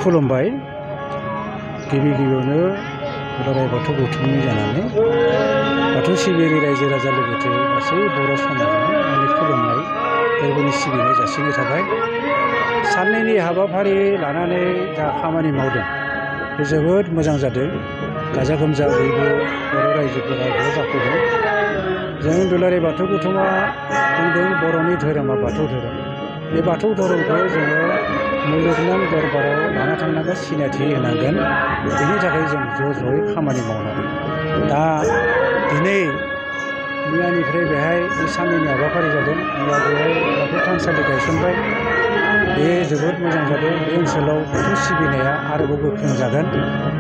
खुलुमबाय गिबि गिबियावनो दुलाराय बाथौ गौथुमनि जानानै बाथौ सिबियारि रायजो राजा लोगोसे गासै बर' समाजनो आंनि खुलुमनाय फोरबोनि सिबिनाय जासिनाय थाबाय। साननैनि हाबाफारि लानानै जा खामानि मावदों बे जोबोद मोजां जादों। गाजा गोमजा बयबो बर' रायजोफोरा ज' जाफैदों। जों दुलाराय बाथौ गौथुमा बुंदों बर'नि धोरोमा बाथौ धोरोम। बे बाथौ धोरोमखौ जोङो मुलुगनां दरबाराव लाना थांनांगोन, सिनायथि होनांगोन। बेनि थाखाय जों ज' ज'यै खामानि मावनांगोन। दा दिनै मैयानिफ्राय बेहाय बे साननैनि हाबाफारि जादों। मैया बेहाय बाथौ थानसालि गायसनबाय। बे जोबोद मोजां जादों। बे ओनसोलाव बाथौ सिबिनाया आरोबाव गोख्रों जागोन।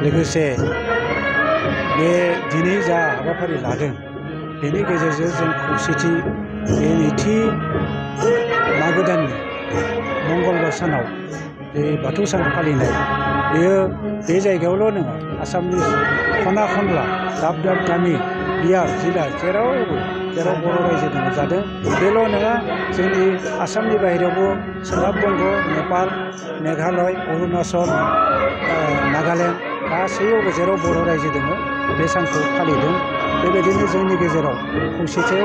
लोगोसे बे दिनै जा हाबाफारि लादों बेनि गेजेरजों जों खौसेथि बे नैथि मागो दाननि मंगलबार सानाव जे बाथौ सान फालिनाय बेयो बे जायगायावल' नङा, आसामनि खना खनला दाब दाब गामि बियार जिल्ला जेरावबो जेराव बर' रायजो दङ जादों। बेल' नङा, जोंनि आसामनि बाहेरायावबो सोनाब बंग, नेपाल, मेघालय, अरुणाचल, नागालेण्ड गासैयावबो जेराव बर' रायजो दङ बे सानखौ फालिदों। बेबायदिनो जोंनि गेजेराव खौसेथि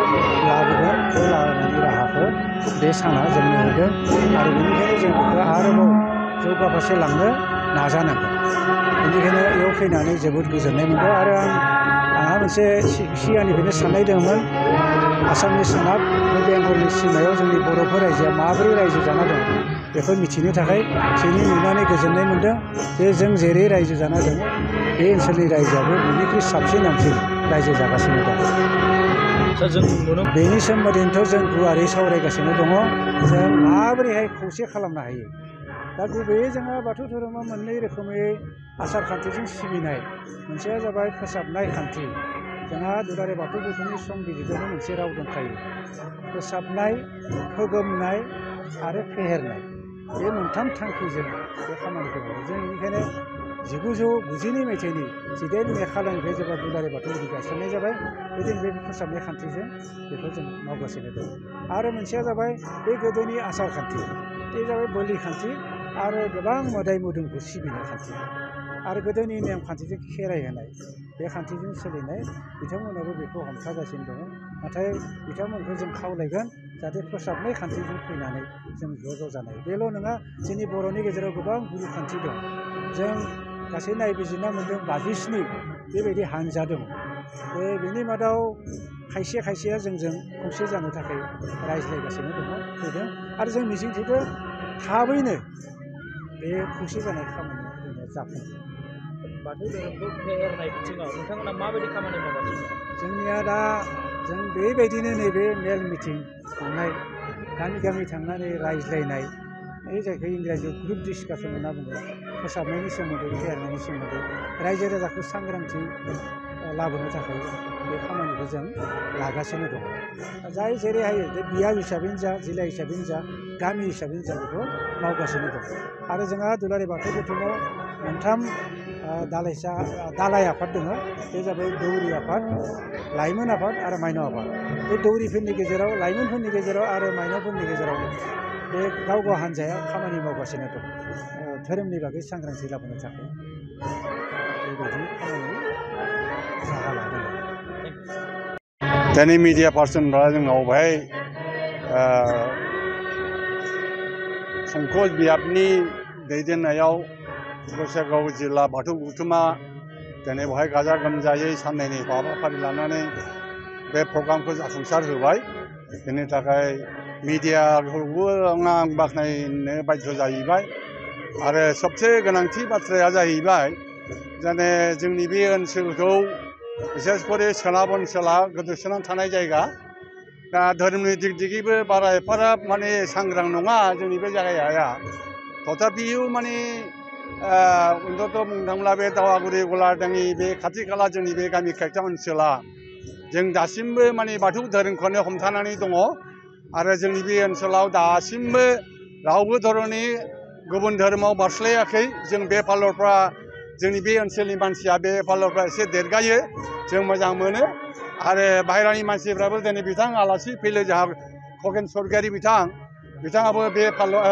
लाबोगोन। बे लाबोनायनि राहाखौ बे साना जोंनो होदों आरो बेनिखायनो जों बेखौ आरोबाव जौगाफारसे लांनो नाजानांगोन। बेनिखायनो बेयाव फैनानै जोबोद गोजोननाय मोनदों आरो आंहा मोनसे सिगांनिफ्रायनो साननाय दंमोन, आसामनि सोनाब बेंगलनि सिमायाव जोंनि बर'फोर रायजोआ माबोरै रायजो जाना दं बेखौ मिथिनो थाखाय जोंनि नुनानै गोजोननाय मोनदों जे जों जेरै रायजो जाना दङ बे ओनसोलनि रायजोआबो बेनिख्रुइ साबसिन हामसिन रायजो जागासिनो दं। बेनि सोमोन्दैनोथ' जों गुवारै सावरायगासिनो दङ। जों माबोरैहाय खौसे खालामनो हायो। दा गुबैयै जोंहा बाथौ धोरोमा मोननै रोखोमै आसार खान्थिजों सिबिनाय। मोनसेया जाबाय फोसाबनाय खान्थि। जोंहा दुलाराय बाथौ गौथुमनि संबिजिरावनो मोनसे राव दंखायो, फोसाबनाय, फोगोमनाय आरो फेहेरनाय। बे मोनथाम थांखिजों बे खामानिखौ मावो जों। बेनिखायनो 1992 मायथाइनि 18 मे खालारनिफ्राय जेब्ला दुलाराय बाथौ गुदि गायसननाय जाबाय बे दिननिफ्राय फोसाबनाय खान्थिजों बेखौ जों मावगासिनो दं। आरो मोनसेया जाबाय बे गोदोनि आसार खान्थि, बे जाबाय बोलि खान्थि आरो गोबां मोदाय मोदोमखौ सिबिनाय खान्थि आरो गोदोनि नेमखान्थिजों खेराइ होनाय बे खान्थिजों सोलिनाय। बिथांमोनाबो बेखौ हमथागासिनो दङ। नाथाय बिथांमोनखौ जों खावलायगोन जाहाथे फोसाबनाय खान्थिजों फैनानै जों ज' ज' जानाय। बेल' नङा, जोंनि बर'नि गेजेराव गोबां गुरु खान्थि दं। जों गासै नायबिजिरना मोन्दों 57 बेबायदि हान्जा दङ। बेनि मादाव खायसे खायसेया जोंजों खौसे जानो थाखाय रायज्लायगासिनो दङ फैदों आरो जों मिजिंथिदों थाबैनो बे खौसे जानाय खामानिया जोंनिया जाफुंगोन। बाथौ धोरोमखौ फेहेरनाय बिथिङाव नोंथांमोना माबायदि खामानि मावगासिनो? जोंनिया दा जों बेबायदिनो नैबे मेल मिटिं खुंनाय, गामि गामि थांनानै रायज्लायनाय, बे जायखौ इंराजियाव ग्रुप डिसकासन होनना बुङो। फोसाबनायनि सोमोन्दै, फेहेरनायनि सोमोन्दै रायजो राजाखौ सांग्रांथि लाबोनो थाखाय बे खामानिखौ जों लागासिनो दङ। जाय जेरै हायो बे बियाब हिसाबैनो जा, जिल्ला हिसाबैनो जा, गामि हिसाबैनो जा बेखौ मावगासिनो दं। आरो जोंहा दुलाराय बाथौ गौथुमाव मोनथाम दालाय आफाद दङ। बे जाबाय दौरि आफाद, लाइमोन आफाद आरो माइनाव आफाद। बे दौरिफोरनि गेजेराव, लाइमोनफोरनि गेजेराव आरो माइनावफोरनि गेजेराव बे गाव गाव हान्जाया खामानि मावगासिनो दं धोरोमनि बागै सांग्रांथि लाबोनो थाखाय। बेबायदि खामानि राहा लादों। दिनै मिडिया पार्सनफ्रा जोंनाव बेहाय संकस बियाबनि दैदेननायाव गसाइगाव जिल्ला बाथौ गौथुमा दिनै बेवहाय गाजा गोमजायै साननैनि हाबाफारि लानानै बे प्रग्रामखौ जाफुंसार होबाय। बेनि थाखाय मिडियाखौबो आं बाख्नायनो बाध्य जाहैबाय। आरो सबसे गोनांथि बाथ्राया जाहैबाय जाने जोंनि बे ओनसोलखौ बिसेस करे सोनाब ओनसोला गोदोसोनानै थानाय जायगा। दा धोरोमनि दिग दिगैबो बारा एफाराब माने सांग्रां नङा जोंनि बे जायगाया। तथापिও माने अन्तत बुंनो थाङोब्ला बे दावागुरि गलादाङि बे खाथि खाला जोंनि बे गामि खायथा ओनसोला जों दासिमबो माने बाथौ धोरोमखौनो हमथानानै दङ। आरो जोंनि बे ओनसोलाव दासिमबो रावबो धरननि गुबुन धोरोमाव बारस्लायाखै। जों बे फालरफ्रा जोंनि बे ओनसोलनि मानसिया बे फालरफ्रा एसे देरगायो, जों मोजां मोनो। आरो बाहेरानि मानसिफ्राबो दिनै बिथां आलासि फैलो जोंहा खगेन सरगियारि बिथाङाबो बे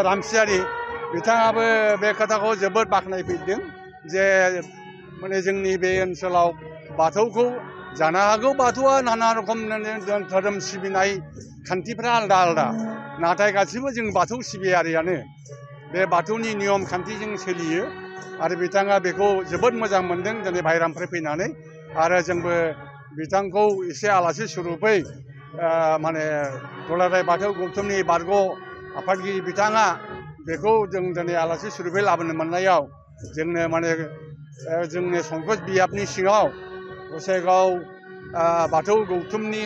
रामसियारि बिथाङाबो बे खोथाखौ जोबोद बाख्नायफैदों जे माने जोंनि बे ओनसोलाव बाथौखौ जानो हागौ बाथौआ नाना रोखोम धोरोम सिबिनाय खान्थिफ्रा आलदा आलदा नाथाय गासिबो जों बाथौ सिबियारियानो बे बाथौनि नियम खान्थिजों सोलियो आरो बिथाङा बेखौ जोबोद मोजां मोनदों दिनै बाहेरानिफ्राय फैनानै आरो जोंबो बिथांखौ एसे आलासि सुरुपै माने दुलाराय बाथौ गौथुमनि बारग' आफादगिरि बिथाङा बेखौ जों दिनै आलासि सुरुपै लाबोनो मोननायाव जोंनो माने जोंनि संकस बियाबनि सिङाव गसाइगाव बाथौ गौथुमनि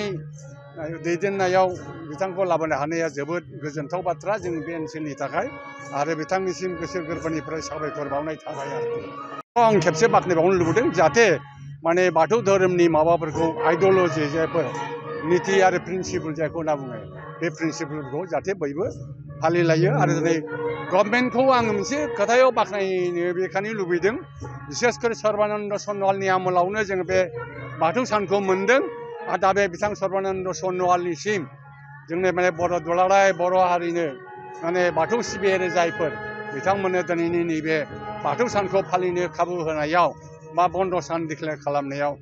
दैदेननायाव बिथांखौ लाबोनो हानाया जोबोद गोजोनथाव बाथ्रा जोंनि बे ओनसोलनि थाखाय आरो बिथांनिसिम गोसो गोरबोनिफ्राय साबायखर बावनाय थाबाय आरोखि आं खेबसे बाख्नायबावनो लुबैदों जाहाथे माने बाथौ धोरोमनि माबाफोरखौ आइडिय'लजि जायफोर निति आरो प्रिन्सिपल जायखौ होनना बुङो बे प्रिन्सिपलखौ जाहाथे बयबो फालिलायो आरो दिनै गभर्नमेन्टखौ आङो मोनसे खोथायाव बाख्नायनो बेखायनो लुबैदों बिसेसकर सर्बानन्द सन'वालनि आमोलावनो जोङो बे बाथौ सानखौ मोन्दों आरो दा बे बिथां सर्बानन्द सन'वालनिसिम जोंनि माने बर' दुलाराय बर' हारिनो माने बाथौ सिबियारि जायफोर बिथांमोननो दिनैनि नैबे बाथौ सानखौ फालिनो खाबु होनायाव बा बन्द' सान डिक्लेयार खालामनायाव